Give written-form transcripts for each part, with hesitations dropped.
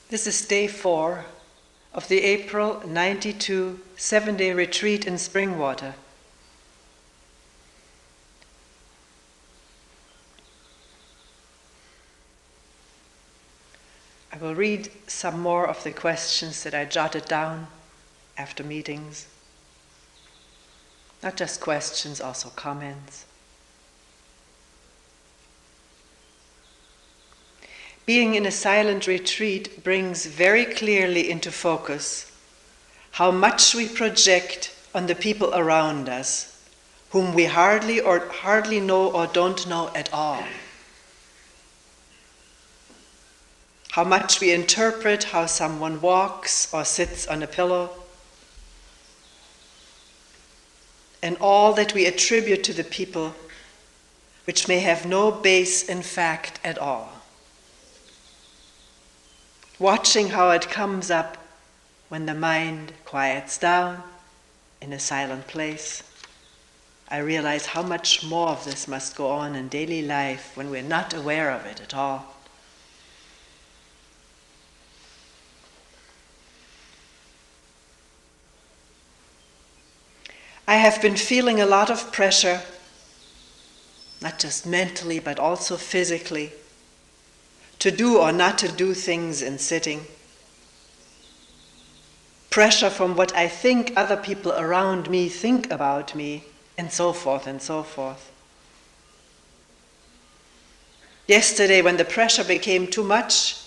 This is day 4 of the April 92 7-day retreat in Springwater. I will read some more of the questions that I jotted down after meetings. Not just questions, also comments. Being in a silent retreat brings very clearly into focus how much we project on the people around us, whom we hardly know or don't know at all. How much we interpret how someone walks or sits on a pillow, and all that we attribute to the people, which may have no base in fact at all. Watching how it comes up when the mind quiets down in a silent place, I realize how much more of this must go on in daily life when we're not aware of it at all. I have been feeling a lot of pressure, not just mentally but also physically, to do or not to do things in sitting. Pressure from what I think other people around me think about me, and so forth and so forth. Yesterday, when the pressure became too much,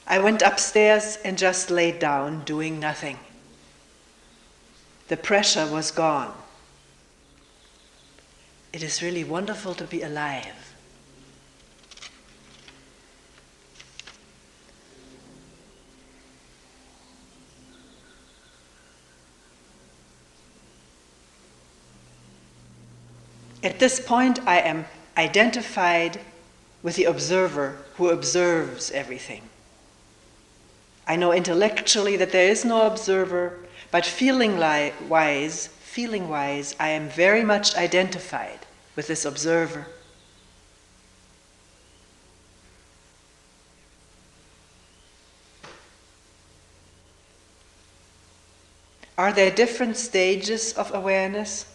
I went upstairs and just laid down, doing nothing. The pressure was gone. It is really wonderful to be alive. At this point, I am identified with the observer who observes everything. I know intellectually that there is no observer, but feeling-wise, I am very much identified with this observer. Are there different stages of awareness?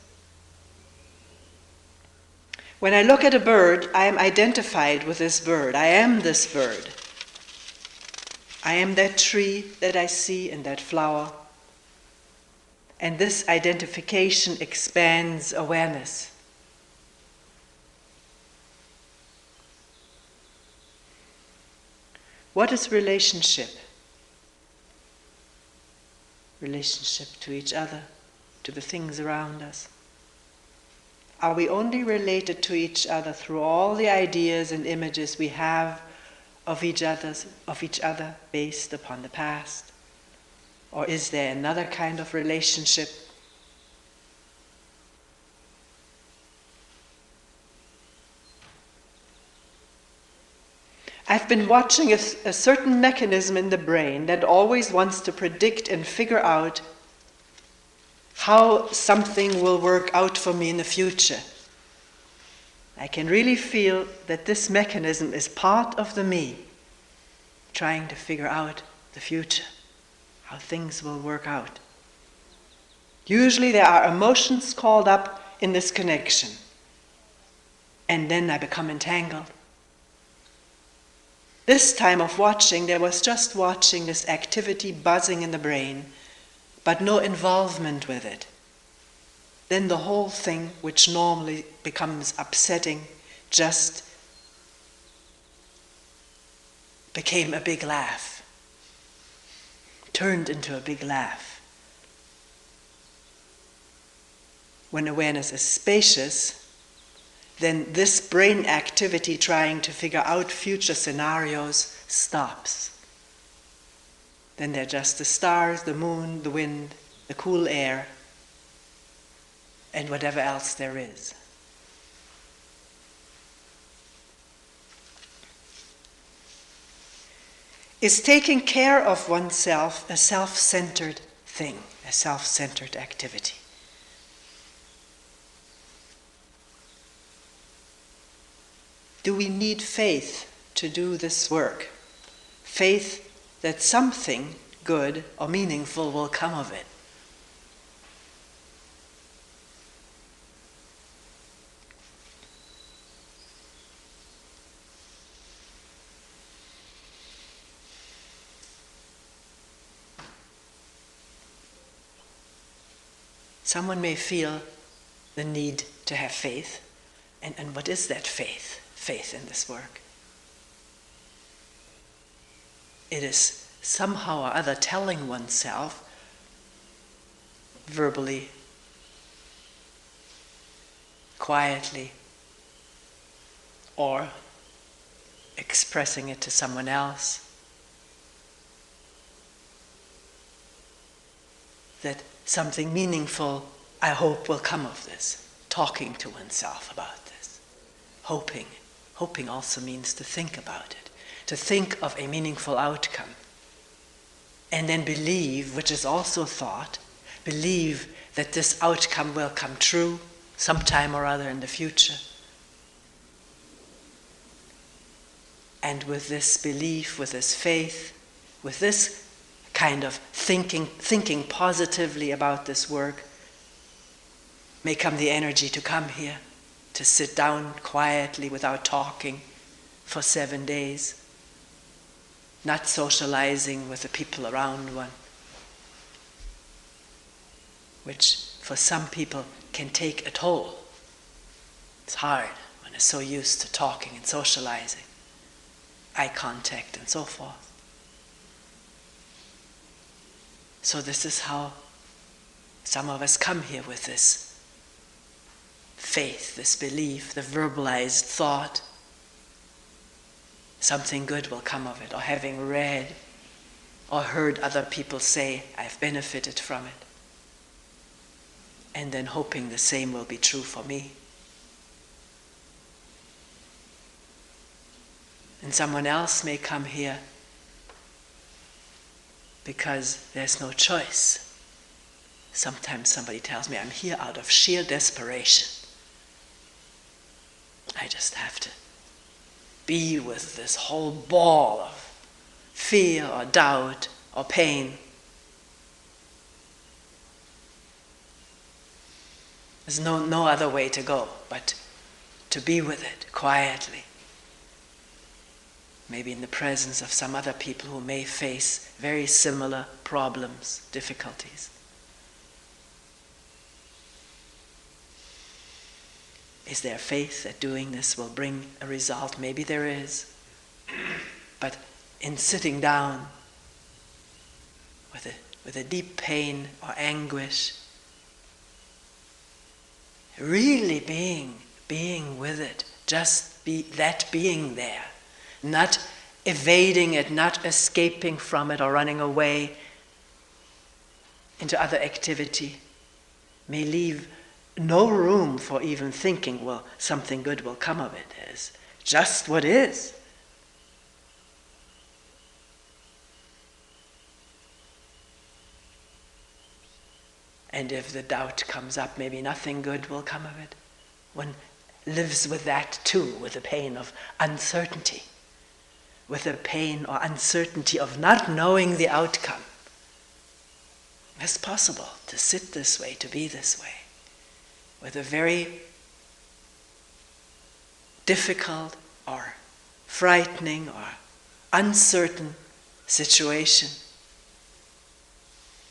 When I look at a bird, I am identified with this bird. I am this bird. I am that tree that I see and that flower. And this identification expands awareness. What is relationship? Relationship to each other, to the things around us. Are we only related to each other through all the ideas and images we have of each other based upon the past? Or is there another kind of relationship? I've been watching a certain mechanism in the brain that always wants to predict and figure out how something will work out for me in the future. I can really feel that this mechanism is part of the me, trying to figure out the future, how things will work out. Usually there are emotions called up in this connection, and then I become entangled. This time of watching, there was just watching this activity buzzing in the brain, but no involvement with it. Then the whole thing, which normally becomes upsetting, just became a big laugh, turned into a big laugh. When awareness is spacious, then this brain activity trying to figure out future scenarios stops. Then they're just the stars, the moon, the wind, the cool air, and whatever else there is. Is taking care of oneself a self-centered thing, a self-centered activity? Do we need faith to do this work? Faith that something good or meaningful will come of it. Someone may feel the need to have faith. And what is that faith? Faith in this work. It is somehow or other telling oneself, verbally, quietly, or expressing it to someone else, that something meaningful, I hope, will come of this. Talking to oneself about this. Hoping. Hoping also means to think about it. To think of a meaningful outcome. And then believe, which is also thought, believe that this outcome will come true sometime or other in the future. And with this belief, with this faith, with this kind of thinking positively about this work, may come the energy to come here, to sit down quietly without talking for 7 days, not socializing with the people around one, which for some people can take a toll. It's hard when it's so used to talking and socializing, eye contact and so forth. So this is how some of us come here, with this faith, this belief, the verbalized thought, something good will come of it, or having read or heard other people say, I've benefited from it, and then hoping the same will be true for me. And someone else may come here because there's no choice. Sometimes somebody tells me, I'm here out of sheer desperation. I just have to be with this whole ball of fear or doubt or pain. There's no other way to go but to be with it quietly. Maybe in the presence of some other people who may face very similar problems, difficulties. Is there faith that doing this will bring a result? Maybe there is. But in sitting down with a deep pain or anguish, really being with it, just being there, not evading it, not escaping from it or running away into other activity, may leave no room for even thinking, well, something good will come of it. It's just what is. And if the doubt comes up, maybe nothing good will come of it. One lives with that too, with the pain of uncertainty, with the pain or uncertainty of not knowing the outcome. It's possible to sit this way, to be this way, with a very difficult or frightening or uncertain situation,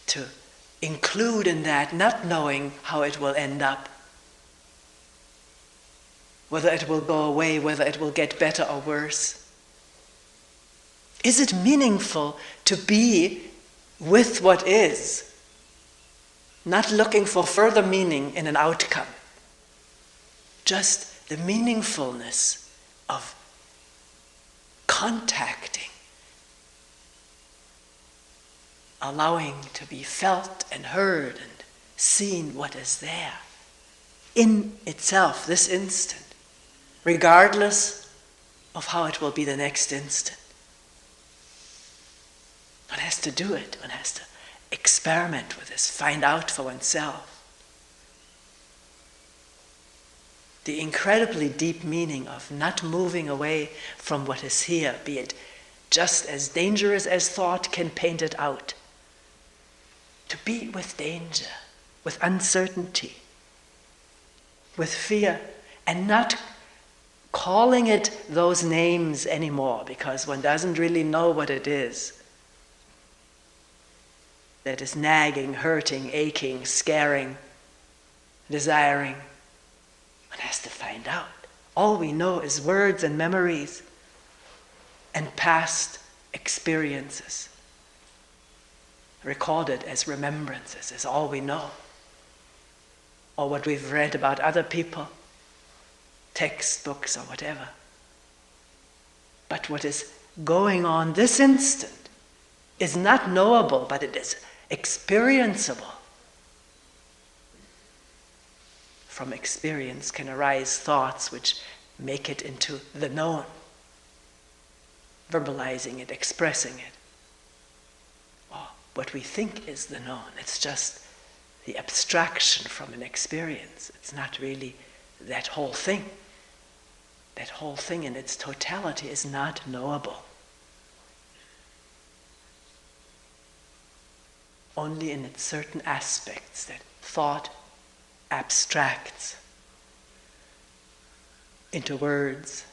to include in that not knowing how it will end up, whether it will go away, whether it will get better or worse. Is it meaningful to be with what is, not looking for further meaning in an outcome? Just the meaningfulness of contacting, allowing to be felt and heard and seen what is there in itself, this instant, regardless of how it will be the next instant. One has to do it. One has to experiment with this, find out for oneself the incredibly deep meaning of not moving away from what is here, be it just as dangerous as thought can paint it out. To be with danger, with uncertainty, with fear, and not calling it those names anymore, because one doesn't really know what it is that is nagging, hurting, aching, scaring, desiring. One has to find out. All we know is words and memories and past experiences, recorded as remembrances, is all we know. Or what we've read about other people, textbooks or whatever. But what is going on this instant is not knowable, but it is experienceable. From experience can arise thoughts which make it into the known, verbalizing it, expressing it. Or what we think is the known, it's just the abstraction from an experience. It's not really that whole thing. That whole thing in its totality is not knowable. Only in its certain aspects that thought abstracts into words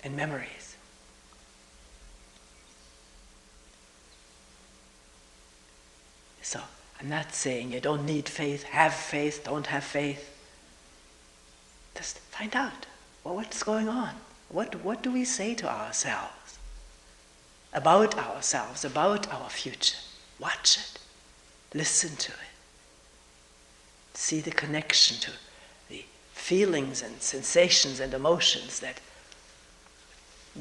and memories. So, I'm not saying you don't need faith, have faith, don't have faith. Just find out, well, what's going on? What do we say to ourselves? About ourselves, about our future. Watch it. Listen to it. See the connection to the feelings and sensations and emotions that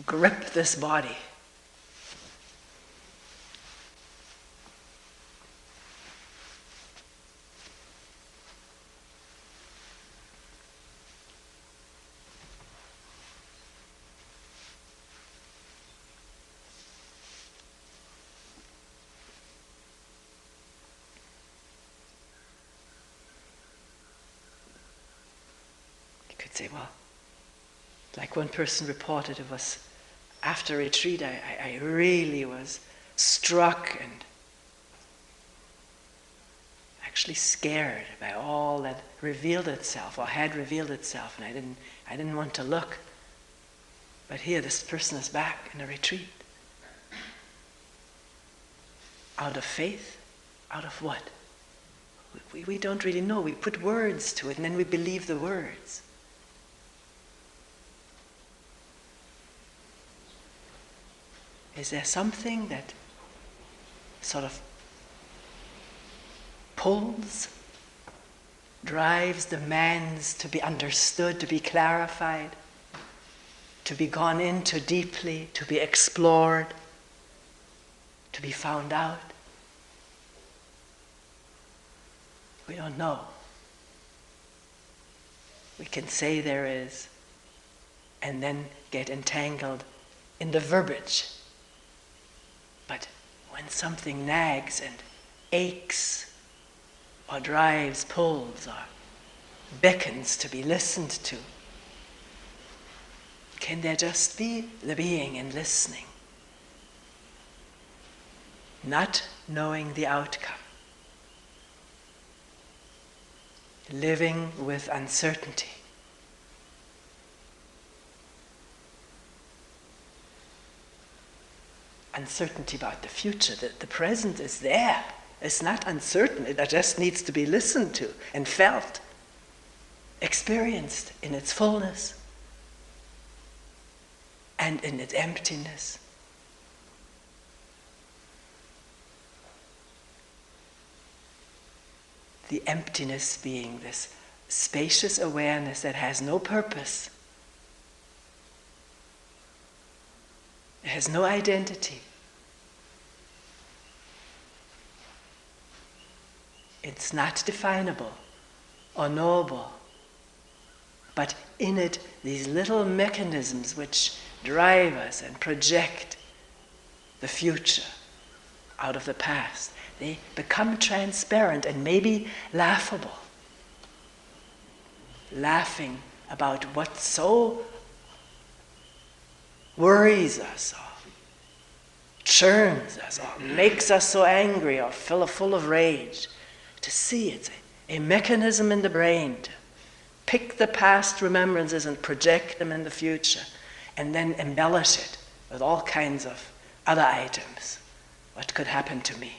grip this body. Say, well, like one person reported, it was after retreat, I really was struck and actually scared by all that revealed itself or had revealed itself, and I didn't want to look. But here, this person is back in a retreat. Out of faith? Out of what? We don't really know. We put words to it, and then we believe the words. Is there something that sort of pulls, drives, demands to be understood, to be clarified, to be gone into deeply, to be explored, to be found out? We don't know. We can say there is, and then get entangled in the verbiage. But when something nags and aches, or drives, pulls, or beckons to be listened to, can there just be the being and listening, not knowing the outcome, living with uncertainty? Uncertainty about the future. The present is there. It's not uncertain. It just needs to be listened to and felt, experienced in its fullness and in its emptiness. The emptiness being this spacious awareness that has no purpose. It has no identity. It's not definable or knowable. But in it, these little mechanisms which drive us and project the future out of the past, they become transparent and maybe laughable. Laughing about what so worries us, or churns us, or makes us so angry or full of rage, to see it's a mechanism in the brain to pick the past remembrances and project them in the future, and then embellish it with all kinds of other items. What could happen to me,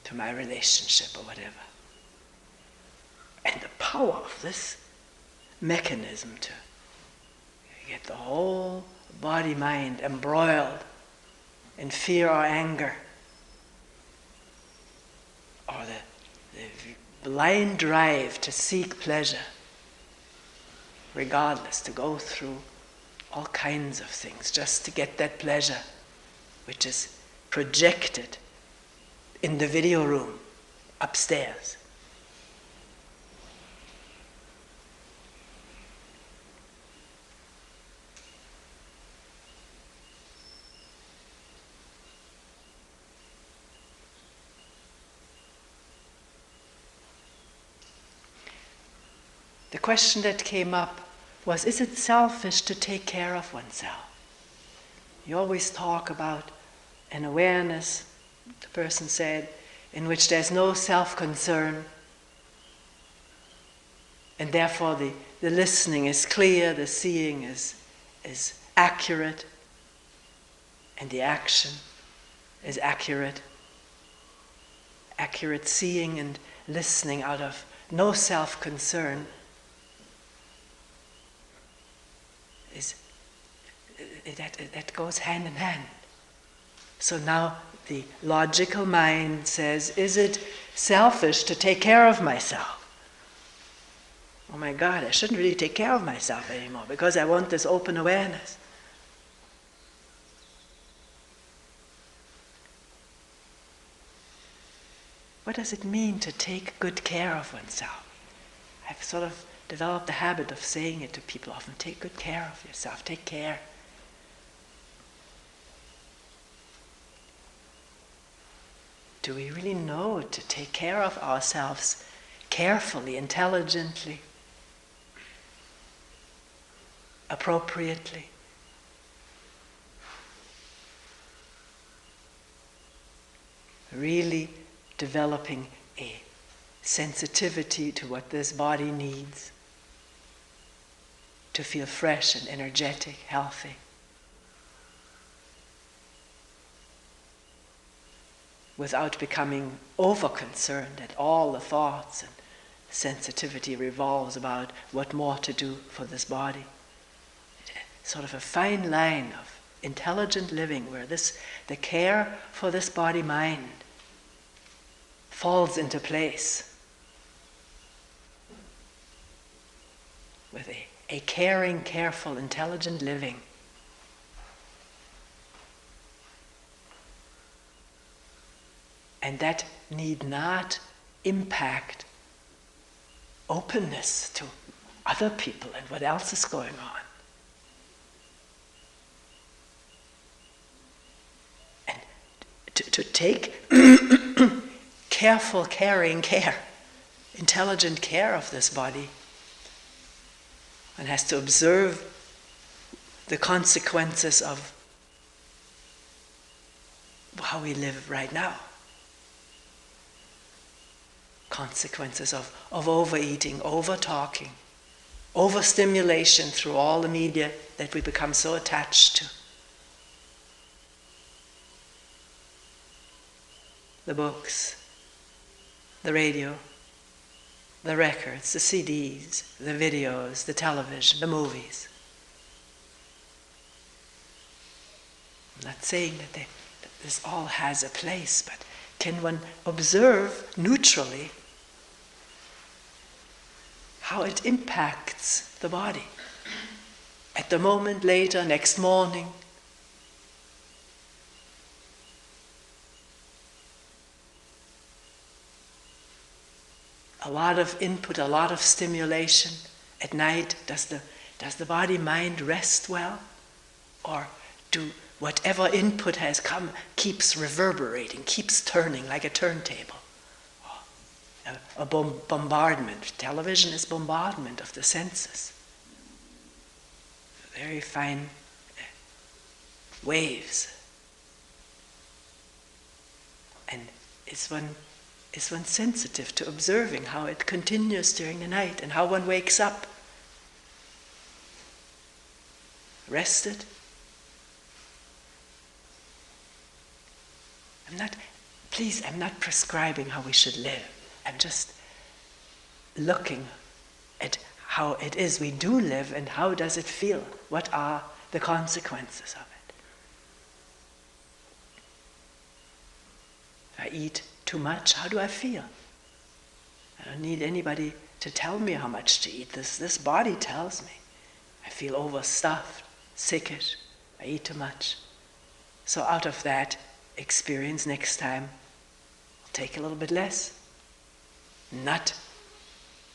to my relationship or whatever. And the power of this mechanism to get the whole body-mind embroiled in fear or anger, or the blind drive to seek pleasure, regardless, to go through all kinds of things just to get that pleasure, which is projected in the video room upstairs. The question that came up was, is it selfish to take care of oneself? You always talk about an awareness, the person said, in which there's no self-concern, and therefore the listening is clear, the seeing is accurate, and the action is accurate. Accurate seeing and listening out of no self-concern that goes hand in hand. So now the logical mind says, is it selfish to take care of myself? Oh my God, I shouldn't really take care of myself anymore because I want this open awareness. What does it mean to take good care of oneself? I've sort of developed the habit of saying it to people often. Take good care of yourself. Take care. Do we really know to take care of ourselves carefully, intelligently, appropriately? Really developing a sensitivity to what this body needs to feel fresh and energetic, healthy. Without becoming over-concerned that all the thoughts and sensitivity revolves about what more to do for this body. Sort of a fine line of intelligent living where the care for this body-mind falls into place with a caring, careful, intelligent living. And that need not impact openness to other people and what else is going on. And to take careful, caring care, intelligent care of this body, one has to observe the consequences of how we live right now. Consequences of overeating, over-talking, overstimulation through all the media that we become so attached to. The books, the radio, the records, the CDs, the videos, the television, the movies. I'm not saying that this all has a place, but can one observe neutrally how it impacts the body? At the moment, later, next morning. A lot of input, a lot of stimulation. At night, does the body-mind rest well? Or do whatever input has come keeps reverberating, keeps turning like a turntable? A bombardment. Television is bombardment of the senses. very fine waves. And is one sensitive to observing how it continues during the night and how one wakes up rested. I'm not prescribing how we should live. I'm just looking at how it is we do live and how does it feel? What are the consequences of it? If I eat too much, how do I feel? I don't need anybody to tell me how much to eat. This body tells me. I feel overstuffed, sickish, I eat too much. So out of that experience next time, I'll take a little bit less. Not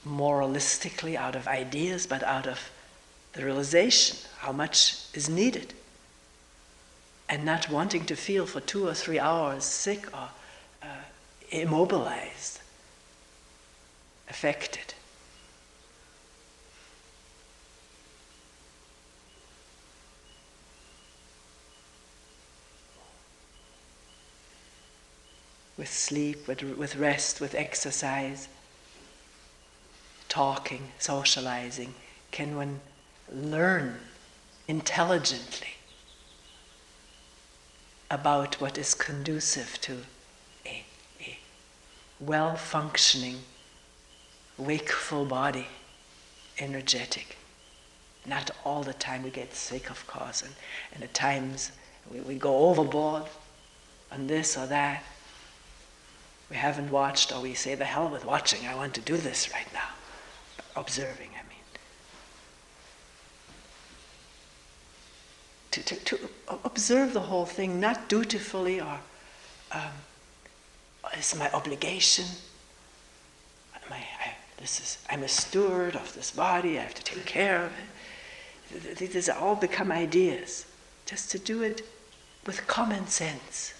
moralistically out of ideas, but out of the realization how much is needed. And not wanting to feel for 2 or 3 hours sick or immobilized, affected. With sleep, with rest, with exercise, talking, socializing, can one learn intelligently about what is conducive to a well-functioning, wakeful body, energetic. Not all the time we get sick, of course, and at times we go overboard on this or that. We haven't watched, or we say, the hell with watching, I want to do this right now. Observing, I mean. To observe the whole thing, not dutifully or it's my obligation. I'm a steward of this body, I have to take care of it. These all become ideas. Just to do it with common sense.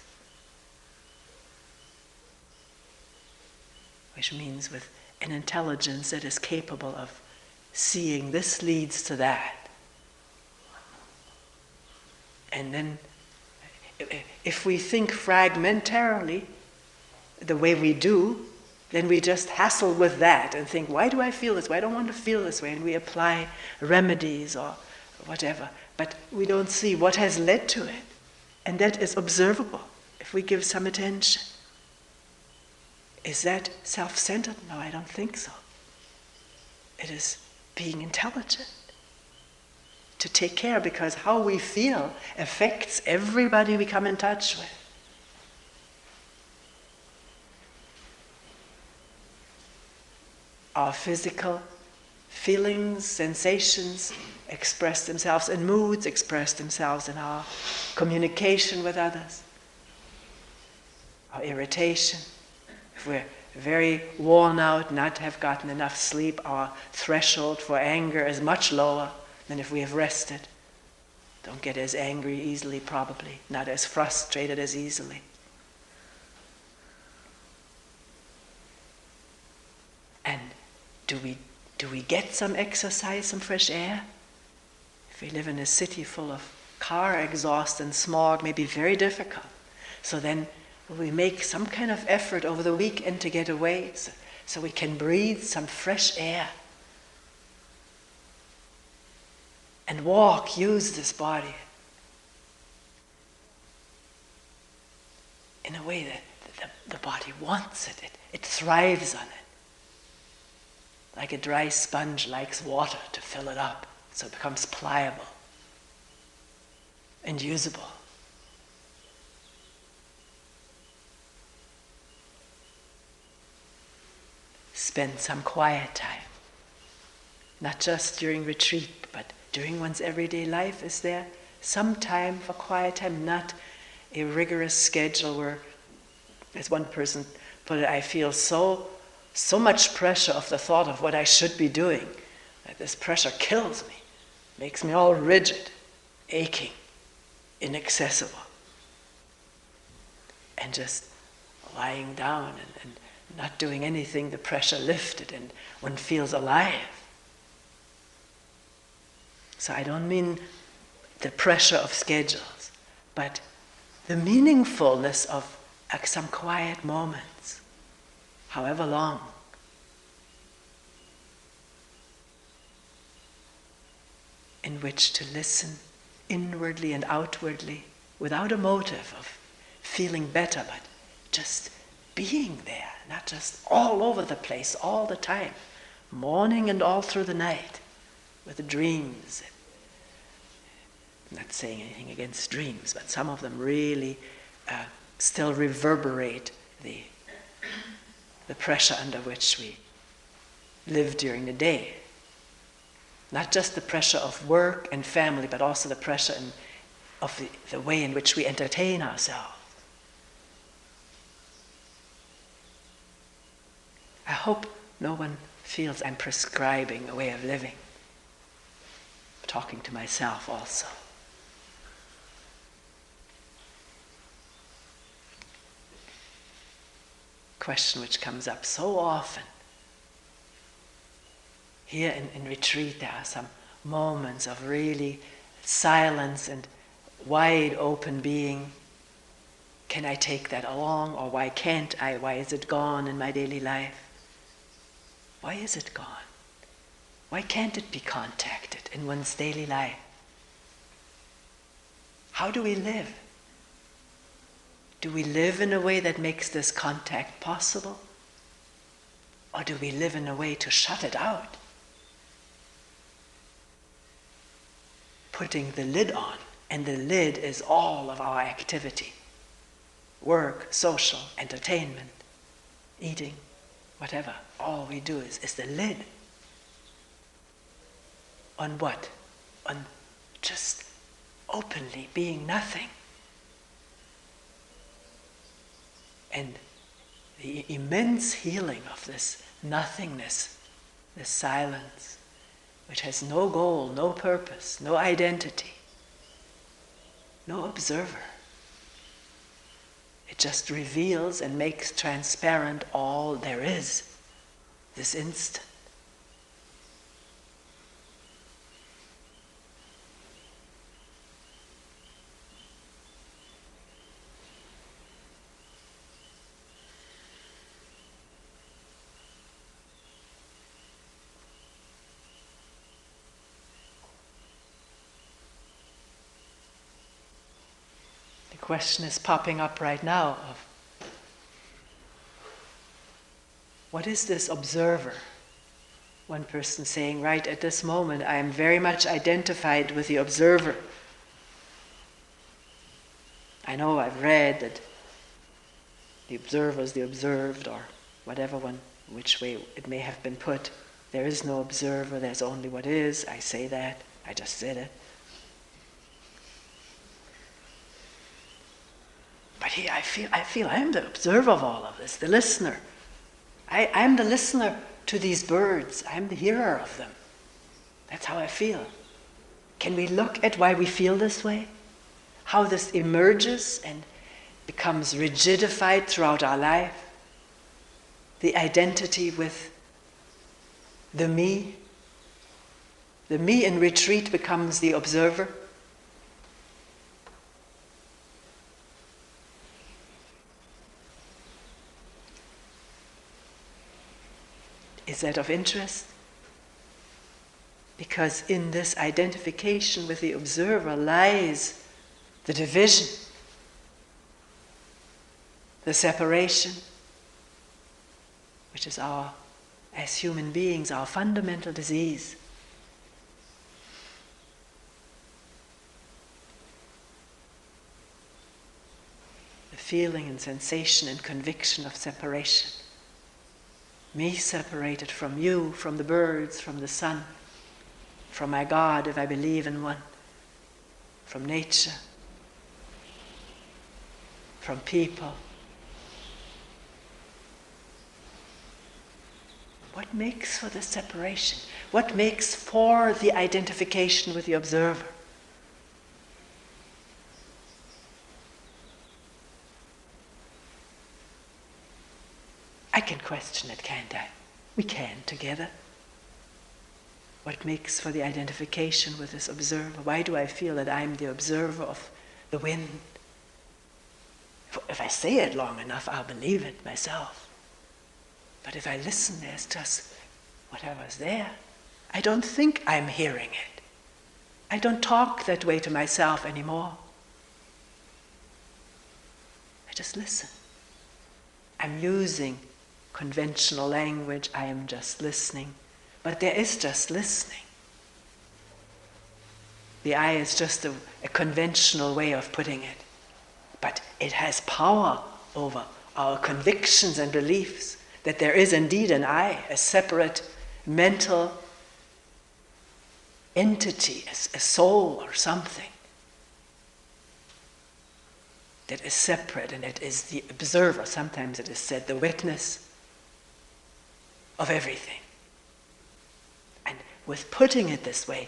Which means with an intelligence that is capable of seeing this leads to that. And then, if we think fragmentarily, the way we do, then we just hassle with that and think, why do I feel this way? I don't want to feel this way. And we apply remedies or whatever. But we don't see what has led to it. And that is observable if we give some attention. Is that self-centered? No, I don't think so. It is being intelligent. To take care, because how we feel affects everybody we come in touch with. Our physical feelings, sensations express themselves, and moods express themselves in our communication with others. Our irritation. If we're very worn out, not have gotten enough sleep, our threshold for anger is much lower than if we have rested. Don't get as angry easily, probably, not as frustrated as easily. And do we get some exercise, some fresh air? If we live in a city full of car exhaust and smog, it may be very difficult. So then we make some kind of effort over the weekend to get away so we can breathe some fresh air. And walk, use this body in a way that the body wants it. It thrives on it. Like a dry sponge likes water to fill it up, so it becomes pliable and usable. Spend some quiet time, not just during retreat, but during one's everyday life. Is there some time for quiet time, not a rigorous schedule where, as one person put it, I feel so much pressure of the thought of what I should be doing, that this pressure kills me, makes me all rigid, aching, inaccessible. And just lying down and not doing anything, the pressure lifted and one feels alive. So I don't mean the pressure of schedules, but the meaningfulness of some quiet moments, however long. In which to listen inwardly and outwardly without a motive of feeling better, but just being there, not just all over the place all the time, morning and all through the night, with the dreams. I'm not saying anything against dreams, but some of them really still reverberate the pressure under which we live during the day. Not just the pressure of work and family, but also the pressure of the way in which we entertain ourselves. I hope no one feels I'm prescribing a way of living. I'm talking to myself also. Question which comes up so often. Here in retreat there are some moments of really silence and wide open being. Can I take that along, or why can't I? Why is it gone in my daily life? Why is it gone? Why can't it be contacted in one's daily life? How do we live? Do we live in a way that makes this contact possible? Or do we live in a way to shut it out? Putting the lid on, and the lid is all of our activity. Work, social, entertainment, eating, whatever. All we do is the lid. On what? On just openly being nothing. And the immense healing of this nothingness, this silence, which has no goal, no purpose, no identity, no observer. It just reveals and makes transparent all there is, this instant. Question is popping up right now of what is this observer? One person saying, right at this moment I am very much identified with the observer. I know I've read that the observer is the observed, or whatever one, which way it may have been put. There is no observer, there's only what is. I say that, I just said it. But here I feel I'm the observer of all of this, the listener. I'm the listener to these birds. I'm the hearer of them. That's how I feel. Can we look at why we feel this way? How this emerges and becomes rigidified throughout our life? The identity with the me. The me in retreat becomes the observer. Is that of interest? Because in this identification with the observer lies the division, the separation, which is as human beings, our fundamental disease. The feeling and sensation and conviction of separation. Me separated from you, from the birds, from the sun, from my God, if I believe in one, from nature, from people. What makes for the separation? What makes for the identification with the observer? I can question it, can't I? We can together. What makes for the identification with this observer? Why do I feel that I'm the observer of the wind? If I say it long enough, I'll believe it myself. But if I listen, there's just whatever's there. I don't think I'm hearing it. I don't talk that way to myself anymore. I just listen. I'm using conventional language. I am just listening. But there is just listening. The I is just a conventional way of putting it. But it has power over our convictions and beliefs that there is indeed an I, a separate mental entity, a soul or something that is separate, and it is the observer. Sometimes it is said the witness of everything. And with putting it this way,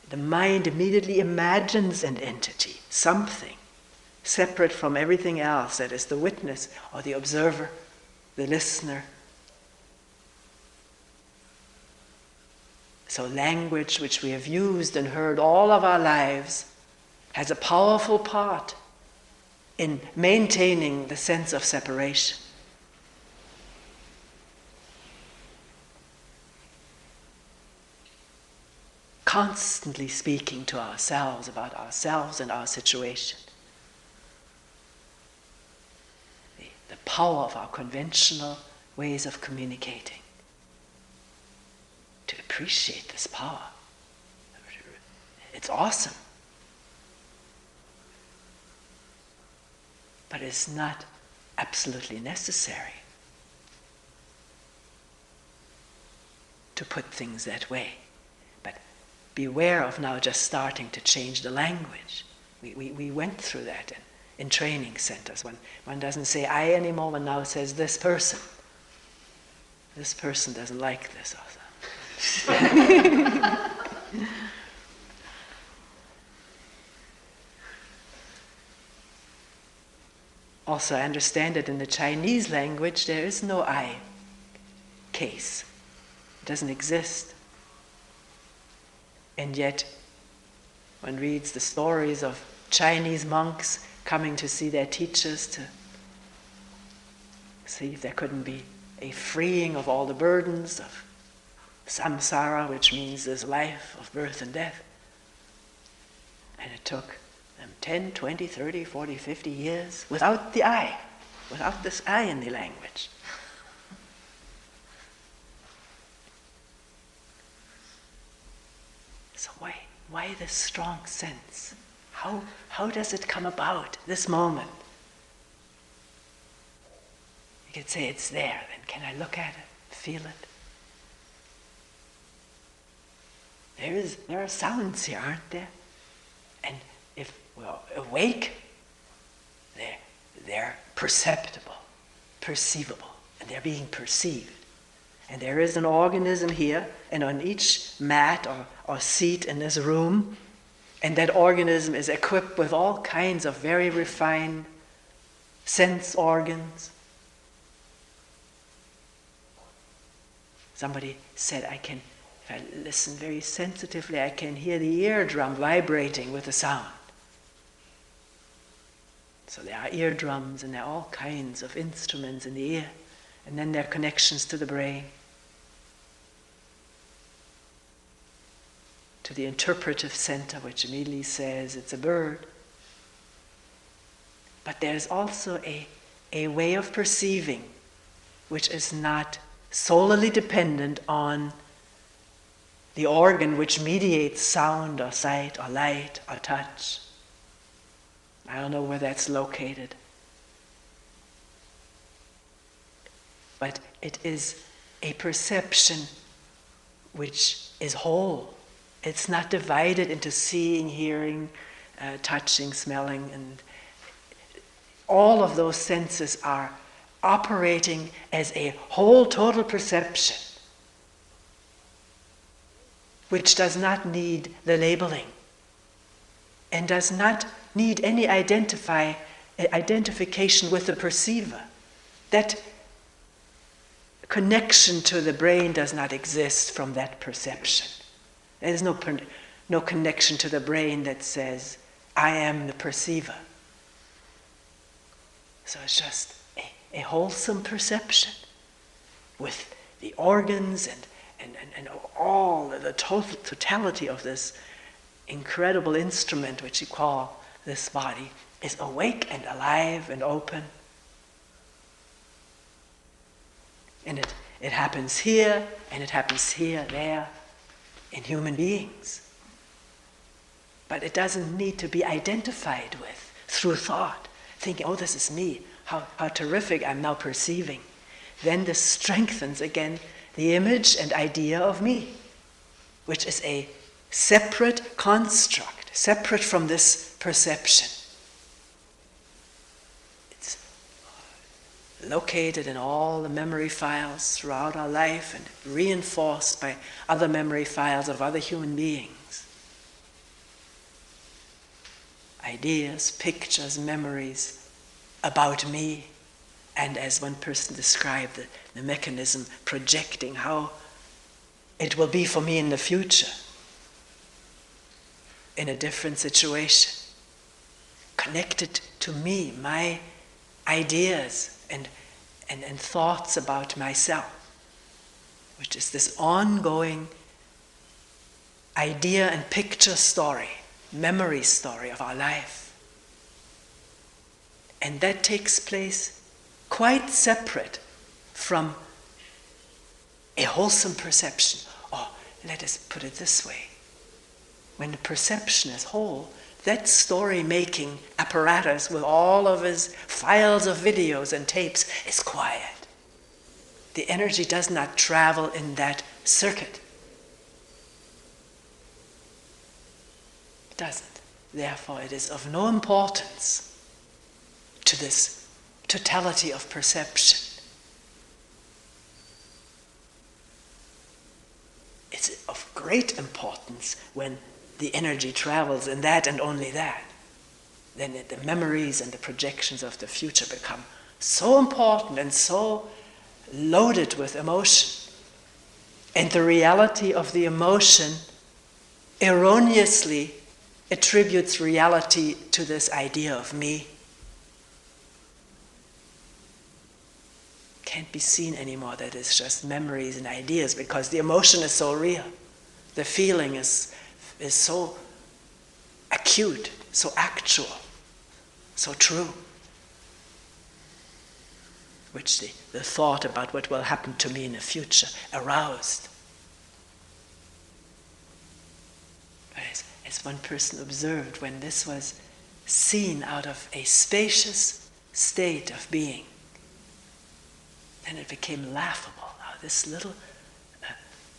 the mind immediately imagines an entity, something separate from everything else that is the witness or the observer, the listener. So language which we have used and heard all of our lives has a powerful part in maintaining the sense of separation. Constantly speaking to ourselves about ourselves and our situation. The power of our conventional ways of communicating. To appreciate this power. It's awesome. But it's not absolutely necessary to put things that way. But beware of now just starting to change the language. We went through that in training centers. When one doesn't say I anymore, one now says this person. This person doesn't like this also. Also, I understand that in the Chinese language there is no I case. It doesn't exist. And yet, one reads the stories of Chinese monks coming to see their teachers to see if there couldn't be a freeing of all the burdens of samsara, which means this life of birth and death. And it took them 10, 20, 30, 40, 50 years without the I, without this I in the language. So why this strong sense? How does it come about, this moment? You could say it's there, then can I look at it, feel it? There are sounds here, aren't there? And if we're awake, they're perceptible, perceivable, and they're being perceived. And there is an organism here, and on each mat or seat in this room, and that organism is equipped with all kinds of very refined sense organs. Somebody said, if I listen very sensitively, I can hear the eardrum vibrating with the sound. So there are eardrums and there are all kinds of instruments in the ear. And then there are connections to the brain, to the interpretive center, which immediately says it's a bird. But there's also a way of perceiving which is not solely dependent on the organ which mediates sound or sight or light or touch. I don't know where that's located. But it is a perception which is whole. It's not divided into seeing, hearing, touching, smelling, and all of those senses are operating as a whole total perception, which does not need the labeling and does not need any identification with the perceiver. That connection to the brain does not exist from that perception. There's no connection to the brain that says, I am the perceiver. So it's just a wholesome perception with the organs and all the totality of this incredible instrument which you call this body is awake and alive and open. And it happens here, and it happens here, there, in human beings. But it doesn't need to be identified with through thought, thinking, oh, this is me, how terrific I'm now perceiving. Then this strengthens again the image and idea of me, which is a separate construct, separate from this perception. It's located in all the memory files throughout our life and reinforced by other memory files of other human beings. Ideas, pictures, memories about me, and as one person described the mechanism projecting how it will be for me in the future, in a different situation, connected to me, my ideas and thoughts about myself, which is this ongoing idea and picture story, memory story of our life. And that takes place quite separate from a wholesome perception. Or let us put it this way. When the perception is whole, that story-making apparatus with all of his files of videos and tapes is quiet. The energy does not travel in that circuit. It doesn't. Therefore, it is of no importance to this totality of perception. It's of great importance when the energy travels in that and only that. Then the memories and the projections of the future become so important and so loaded with emotion. And the reality of the emotion erroneously attributes reality to this idea of me. Can't be seen anymore that it's just memories and ideas, because the emotion is so real. The feeling is so acute, so actual, so true. Which the thought about what will happen to me in the future aroused. But as one person observed, when this was seen out of a spacious state of being, then it became laughable. Now this little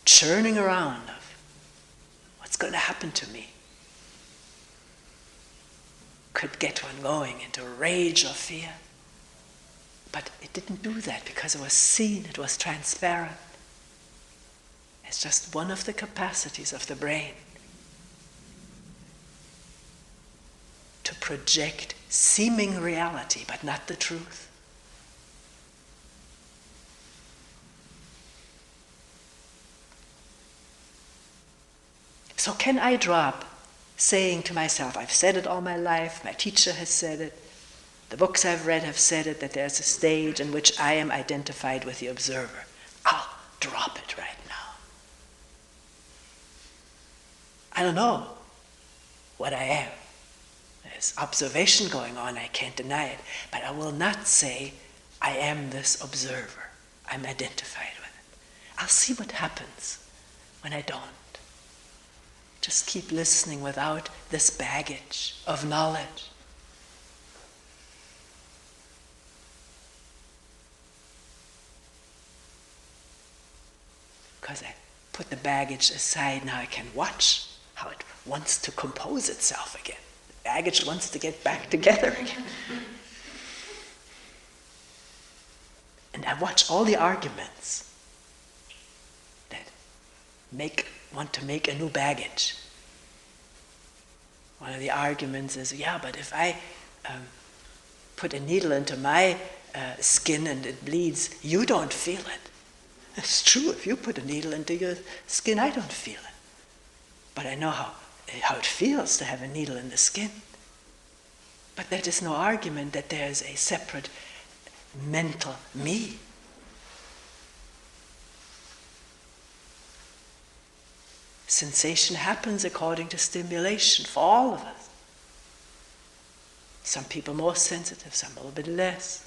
churning around of what's going to happen to me could get one going into rage or fear. But it didn't do that because it was seen, it was transparent. It's just one of the capacities of the brain to project seeming reality, but not the truth. So can I drop saying to myself, I've said it all my life, my teacher has said it, the books I've read have said it, that there's a stage in which I am identified with the observer. I'll drop it right now. I don't know what I am. There's observation going on, I can't deny it, but I will not say I am this observer. I'm identified with it. I'll see what happens when I don't. Just keep listening without this baggage of knowledge. Because I put the baggage aside, now I can watch how it wants to compose itself again. The baggage wants to get back together again. And I watch all the arguments that want to make a new baggage. One of the arguments is, yeah, but if I put a needle into my skin and it bleeds, you don't feel it. It's true, if you put a needle into your skin, I don't feel it. But I know how it feels to have a needle in the skin. But that is no argument that there is a separate mental me. Sensation happens according to stimulation for all of us. Some people more sensitive, some a little bit less.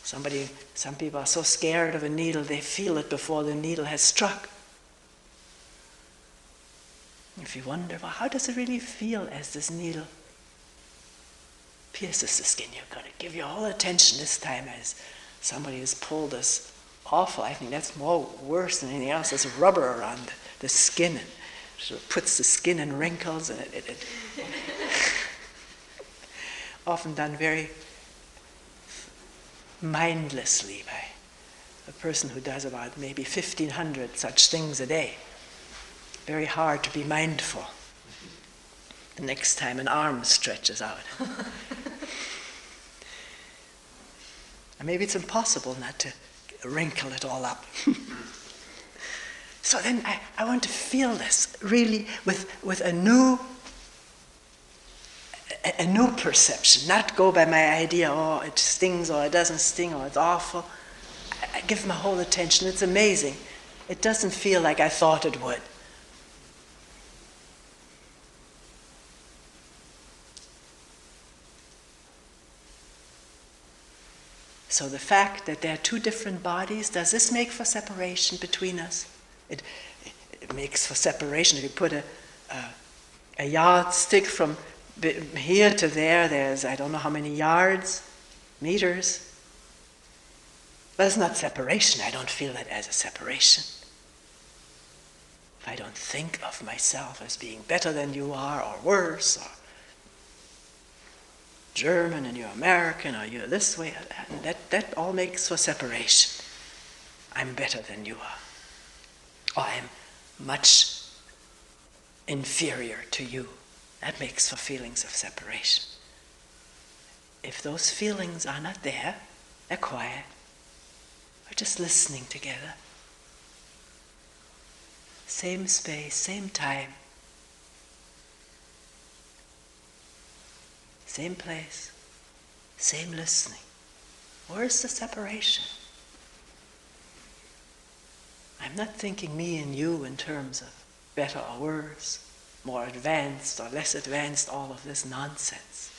Some people are so scared of a needle they feel it before the needle has struck. If you wonder, well, how does it really feel as this needle pierces the skin? You've got to give your whole attention this time as somebody has pulled this awful, I think that's more worse than anything else, there's rubber around the skin and sort of puts the skin in wrinkles, and it often done very mindlessly by a person who does about maybe 1,500 such things a day. Very hard to be mindful the next time an arm stretches out. And maybe it's impossible not to wrinkle it all up. So then I want to feel this really with a new perception, not go by my idea, oh, it stings or it doesn't sting or it's awful. I give my whole attention. It's amazing. It doesn't feel like I thought it would. So the fact that there are two different bodies, does this make for separation between us? It makes for separation. If you put a yardstick from here to there, there's I don't know how many yards, meters. But it's not separation. I don't feel that as a separation. If I don't think of myself as being better than you are, or worse, or German and you're American, or you're this way, that all makes for separation. I'm better than you are. Or I'm much inferior to you. That makes for feelings of separation. If those feelings are not there, they're quiet. We're just listening together. Same space, same time. Same place, same listening. Where's the separation? I'm not thinking me and you in terms of better or worse, more advanced or less advanced, all of this nonsense.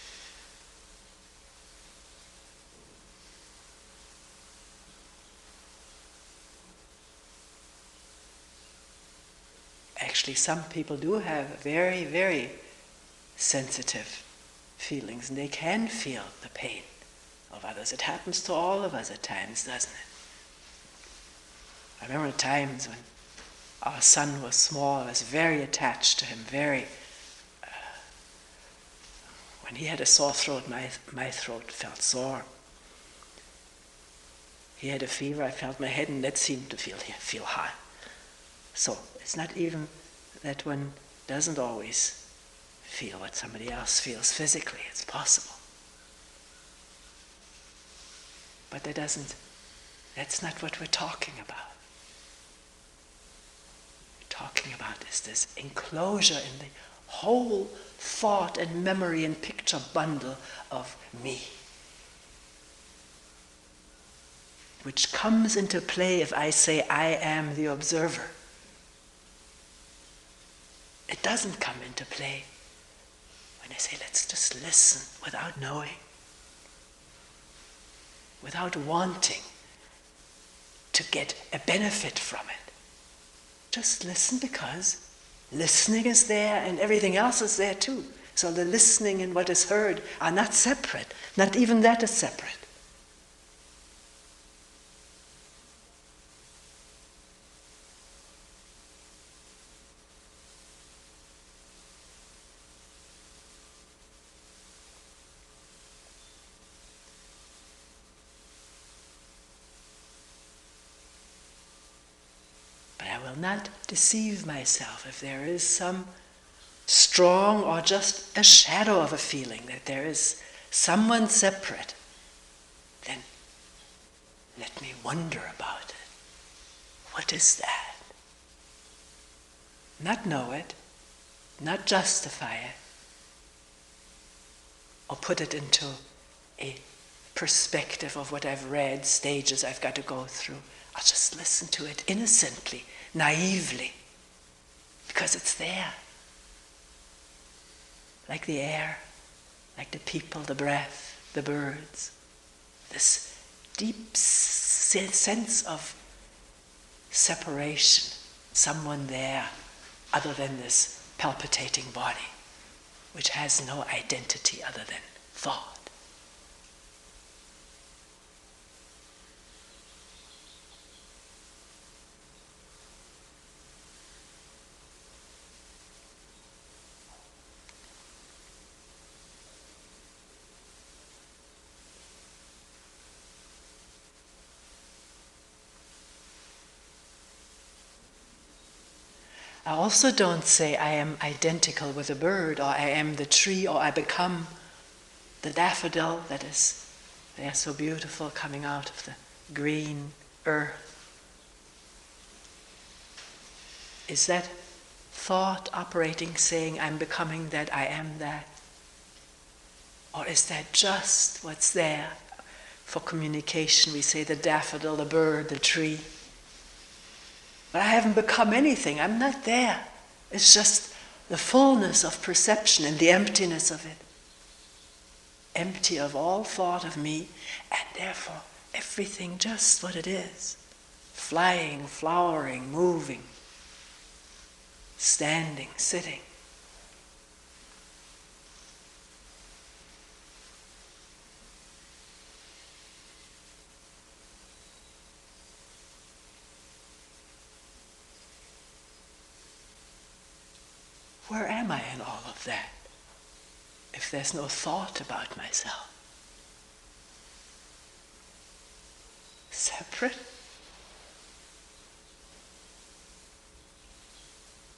Actually, some people do have very, very sensitive feelings, and they can feel the pain of others. It happens to all of us at times, doesn't it? I remember times when our son was small, I was very attached to him, when he had a sore throat, my throat felt sore. He had a fever, I felt my head, and that seemed to feel hot. So it's not even that one doesn't always feel what somebody else feels physically. It's possible. But that's not what we're talking about. We're talking about is this enclosure in the whole thought and memory and picture bundle of me, which comes into play if I say I am the observer. It doesn't come into play when I say let's just listen without knowing, without wanting to get a benefit from it. Just listen because listening is there and everything else is there too. So the listening and what is heard are not separate. Not even that is separate. Not deceive myself if there is some strong or just a shadow of a feeling that there is someone separate, then let me wonder about it. What is that? not know it, not justify it, or put it into a perspective of what I've read, stages I've got to go through. I'll just listen to it innocently, naively, because it's there. Like the air, like the people, the breath, the birds. This deep sense of separation, someone there other than this palpitating body, which has no identity other than thought. I also don't say I am identical with a bird, or I am the tree, or I become the daffodil that is there so beautiful coming out of the green earth. Is that thought operating, saying I'm becoming that, I am that? Or is that just what's there? For communication we say the daffodil, the bird, the tree. But I haven't become anything, I'm not there. It's just the fullness of perception and the emptiness of it. Empty of all thought of me, and therefore everything just what it is. Flying, flowering, moving, standing, sitting. Where am I in all of that, if there's no thought about myself? Separate?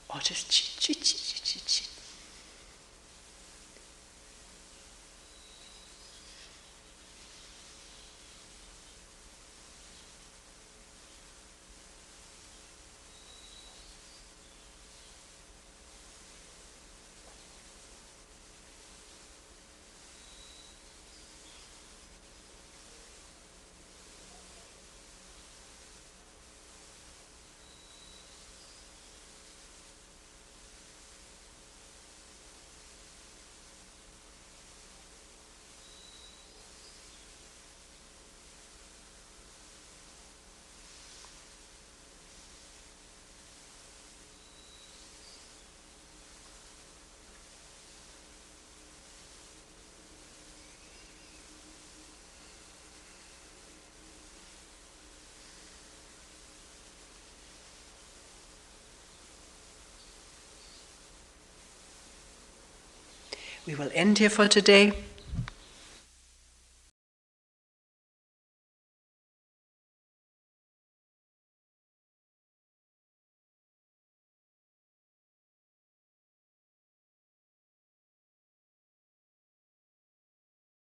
Or just chit, chit, chit, chit, chit, chit? We will end here for today.